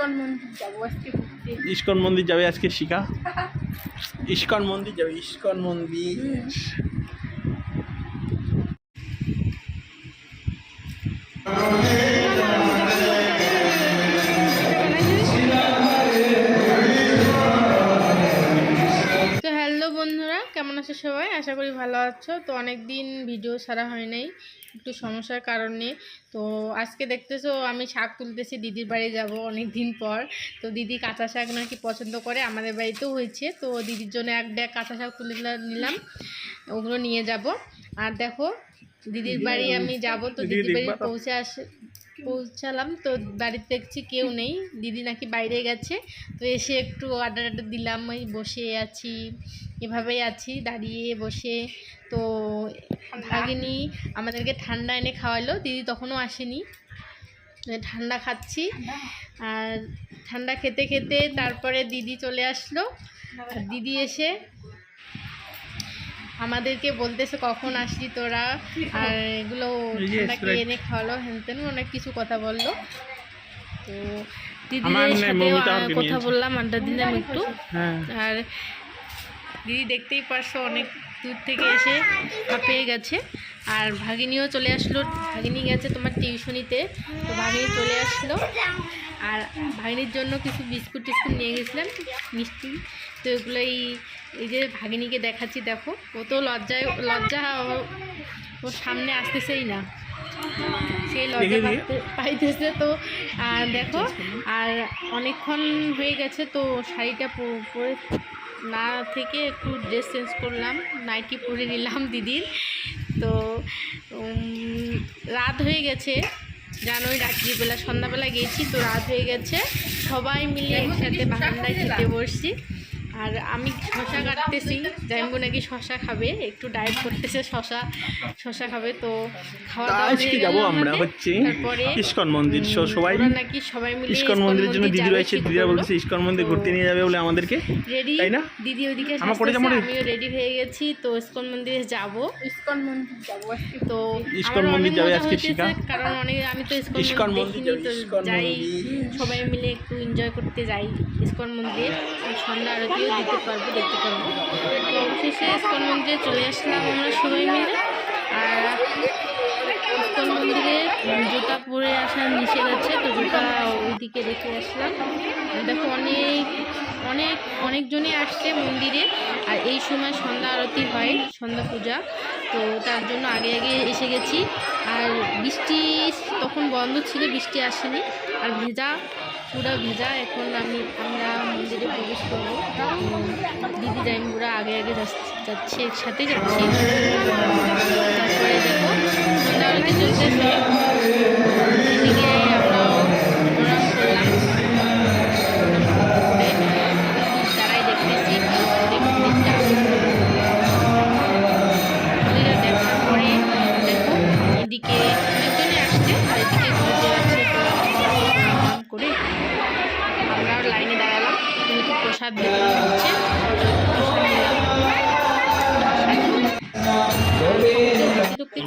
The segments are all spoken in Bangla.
ইস্কন মন্দির যাবো আজকে ঘুরতে। ইস্কন মন্দির যাবে আজকে শিখা। ইস্কন মন্দির যাবে, ইস্কন মন্দির। তো হ্যালো বন্ধুরা, কেমন আছো সবাই? আশা করি ভালো আছো। তো অনেক দিন ভিডিও ছাড়া হয় নাই, একটু সমস্যার কারণে। তো আজকে দেখতেছো আমি শাক তুলতেছি, দিদির বাড়ি যাব অনেক দিন পর। তো দিদি কাঁচা শাক নাকি পছন্দ করে, আমাদের বাড়িতেও হয়েছে। তো দিদির জন্য এক ব্যাগ কাঁচা শাক তুলে নিলাম, ওগুলো নিয়ে যাব। আর দেখো দিদির বাড়ি আমি যাব, তো দিদির বাড়ি পৌঁছালাম। তো বাড়িতে দেখছি কেউ নেই, দিদি নাকি বাইরে গেছে। তো এসে একটু আড্ডা দিলাম, ওই বসে আছি, এভাবেই আছি দাঁড়িয়ে বসে। তো ভাগিনী আমাদেরকে ঠান্ডা এনে খাওয়ালো, দিদি তখনও আসেনি, ঠান্ডা খাচ্ছি। আর ঠান্ডা খেতে খেতে তারপরে দিদি চলে আসলো। আর দিদি এসে আমাদেরকে বলতেছে কখন আসলি তোরা, আর এগুলো ঠান্ডাকে এনে খাওয়ালো, হেনতেন অনেক কিছু কথা বললো। তো দিদিদের সাথে কথা বললাম, আড্ডা দিলাম একটু। আর দিদি দেখতেই পারছো অনেক দূর থেকে এসে হাঁপিয়ে গেছে। আর ভাগিনীও চলে আসলো, ভাগিনী গেছে তোমার টিউশনিতে। তো ভাগিনী চলে আসলো, আর ভাগিনীর জন্য কিছু বিস্কুট টিস্কুট নিয়ে গেছিলাম, মিষ্টি। তো এগুলোই এই যে ভাগিনীকে দেখাচ্ছি, দেখো ও তো লজ্জা ওর সামনে আসতেছেই না, সেই লজ্জা পাইতেছে। তো দেখো, আর অনেকক্ষণ হয়ে গেছে, তো শাড়িটা পরে না থেকে একটু ড্রেস চেঞ্জ করলাম, নাইটি পরে নিলাম দিদির। তো রাত হয়ে গেছে, জানোই রাত্রিবেলা সন্ধ্যাবেলা গেছি, তো রাত হয়ে গেছে। সবাই মিলে একসাথে বারান্দায় খেতে বসছি। আর আমি শশা কাটতেছি, জাইম্বু নাকি শশা খাবে, একটু ডায়েট করতেছে, শশা খাবে। তো খাওয়া দাওয়া হয়ে গেল তারপরে ইস্কন মন্দির সবাই নাকি সবাই মিলে ইস্কন মন্দিরের জন্য দিদি রয়েছে, দিদিরা বলছে ইস্কন মন্দির ঘুরতে নিয়ে যাবে বলে আমাদেরকে, রেডি। তাই না? দিদি ওইদিকে আমিও রেডি হয়ে গেছি, তো ইস্কন মন্দিরে যাব। ইস্কন মন্দির যাবো আজকে। তো ইস্কন মন্দির যাবে আজকে শিখা, কারণ আমি তো ইস্কন মন্দির দেখিনি, তো যাই সবাই মিলে একটু এনজয় করতে যাই ইস্কন মন্দিরে। সন্ধ্যা আরতিও দেখতে পারবো। তো অবশেষে ইস্কন মন্দিরে চলে আসলাম আমরা সবাই মিলে। আর ইস্কন মন্দিরে জুতা পরে আসার নিষেধ আছে, তো জুতা ওইদিকে রেখে আসলাম। দেখো অনেকজনই আসছে মন্দিরে। আর এই সময় সন্ধ্যা আরতি হয়, সন্ধ্যা পূজা, তো তার জন্য আগে এসে গেছি। আর বৃষ্টি তখন বন্ধ ছিল, বৃষ্টি আসেনি। আর পুরা ভেজা। এখন আমরা মন্দিরে প্রবেশ করবো। দিদি জাইম্বুরা আগে যাচ্ছে, একসাথে যাচ্ছি। তারপরে দেখো সন্ধ্যা আরতি চলতেছে, এদিকে আমরাও প্রণাম করলাম, তারাই দেখতেছি মন্দিরটা। মন্দিরটা দেখার পরে দেখো এদিকে অনেকজনে আসছে, আর এদিকে ঘুরতে যাচ্ছে। প্রণাম করে আমরা লাইনে দাঁড়ালাম, যেহেতু প্রসাদ বিতরণ হচ্ছে,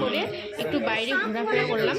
করে একটু বাইরে ঘোরাফেরা করলাম।